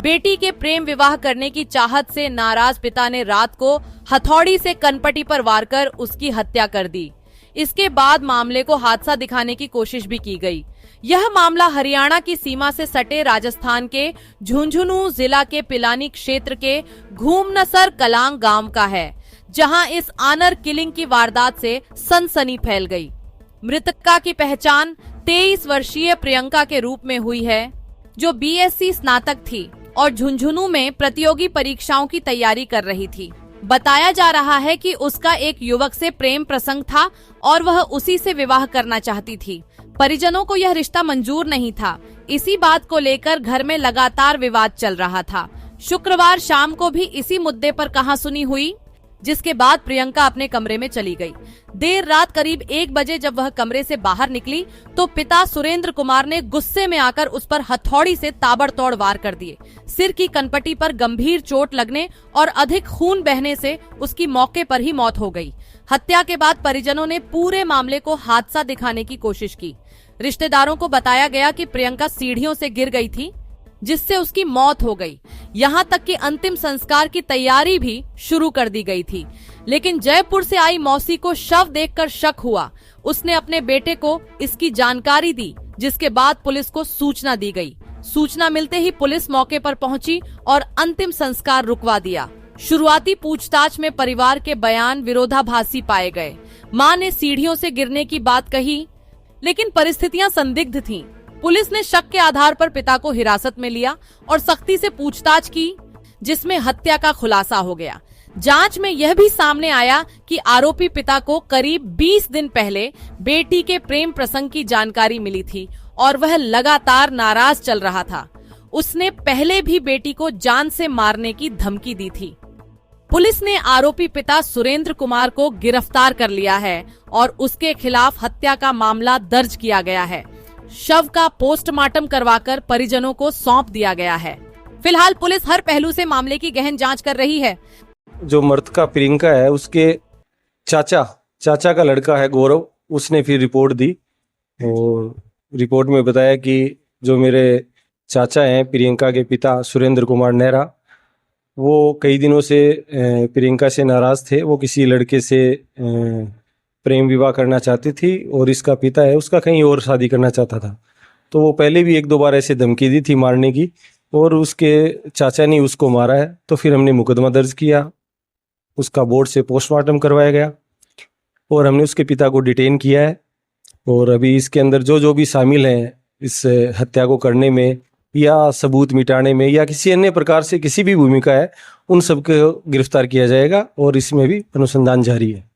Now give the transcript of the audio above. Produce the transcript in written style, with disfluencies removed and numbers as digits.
बेटी के प्रेम विवाह करने की चाहत से नाराज पिता ने रात को हथौड़ी से कनपटी पर वार कर उसकी हत्या कर दी। इसके बाद मामले को हादसा दिखाने की कोशिश भी की गई। यह मामला हरियाणा की सीमा से सटे राजस्थान के झुंझुनू जिला के पिलानी क्षेत्र के घूमनसर कलांग गांव का है, जहां इस ऑनर किलिंग की वारदात से सनसनी फैल गई। मृतका की पहचान 23 वर्षीय प्रियंका के रूप में हुई है, जो बीएससी स्नातक थी और झुंझुनू में प्रतियोगी परीक्षाओं की तैयारी कर रही थी। बताया जा रहा है कि उसका एक युवक से प्रेम प्रसंग था और वह उसी से विवाह करना चाहती थी। परिजनों को यह रिश्ता मंजूर नहीं था। इसी बात को लेकर घर में लगातार विवाद चल रहा था। शुक्रवार शाम को भी इसी मुद्दे पर कहासुनी हुई, जिसके बाद प्रियंका अपने कमरे में चली गई। देर रात करीब 1 बजे जब वह कमरे से बाहर निकली तो पिता सुरेंद्र कुमार ने गुस्से में आकर उस पर हथौड़ी से ताबड़तोड़ वार कर दिए। सिर की कनपटी पर गंभीर चोट लगने और अधिक खून बहने से उसकी मौके पर ही मौत हो गई। हत्या के बाद परिजनों ने पूरे मामले को हादसा दिखाने की कोशिश की। रिश्तेदारों को बताया गया कि प्रियंका सीढ़ियों से गिर गई थी, जिससे उसकी मौत हो गई। यहाँ तक कि अंतिम संस्कार की तैयारी भी शुरू कर दी गई थी। लेकिन जयपुर से आई मौसी को शव देखकर शक हुआ। उसने अपने बेटे को इसकी जानकारी दी, जिसके बाद पुलिस को सूचना दी गई। सूचना मिलते ही पुलिस मौके पर पहुंची और अंतिम संस्कार रुकवा दिया। शुरुआती पूछताछ में परिवार के बयान विरोधाभासी पाए गए। मां ने सीढ़ियों से गिरने की बात कही, लेकिन परिस्थितियां संदिग्ध थीं। पुलिस ने शक के आधार पर पिता को हिरासत में लिया और सख्ती से पूछताछ की, जिसमें हत्या का खुलासा हो गया। जांच में यह भी सामने आया कि आरोपी पिता को करीब 20 दिन पहले बेटी के प्रेम प्रसंग की जानकारी मिली थी और वह लगातार नाराज चल रहा था। उसने पहले भी बेटी को जान से मारने की धमकी दी थी। पुलिस ने आरोपी पिता सुरेंद्र कुमार को गिरफ्तार कर लिया है और उसके खिलाफ हत्या का मामला दर्ज किया गया है। शव का पोस्टमार्टम करवाकर परिजनों को सौंप दिया गया है। फिलहाल पुलिस हर पहलू से मामले की गहन जांच कर रही है। जो मृतका प्रियंका है, उसके चाचा का लड़का है गौरव, उसने फिर रिपोर्ट दी और रिपोर्ट में बताया कि जो मेरे चाचा हैं प्रियंका के पिता सुरेंद्र कुमार नेहरा, वो कई दिनों से प्रियंका से नाराज थे। वो किसी लड़के से प्रेम विवाह करना चाहती थी और इसका पिता है उसका कहीं और शादी करना चाहता था। तो वो पहले भी 1-2 बार ऐसे धमकी दी थी मारने की और उसके चाचा ने उसको मारा है। तो फिर हमने मुकदमा दर्ज किया, उसका बोर्ड से पोस्टमार्टम करवाया गया और हमने उसके पिता को डिटेन किया है। और अभी इसके अंदर जो भी शामिल हैं इस हत्या को करने में या सबूत मिटाने में या किसी अन्य प्रकार से किसी भी भूमिका है, उन सबको गिरफ्तार किया जाएगा और इसमें भी अनुसंधान जारी है।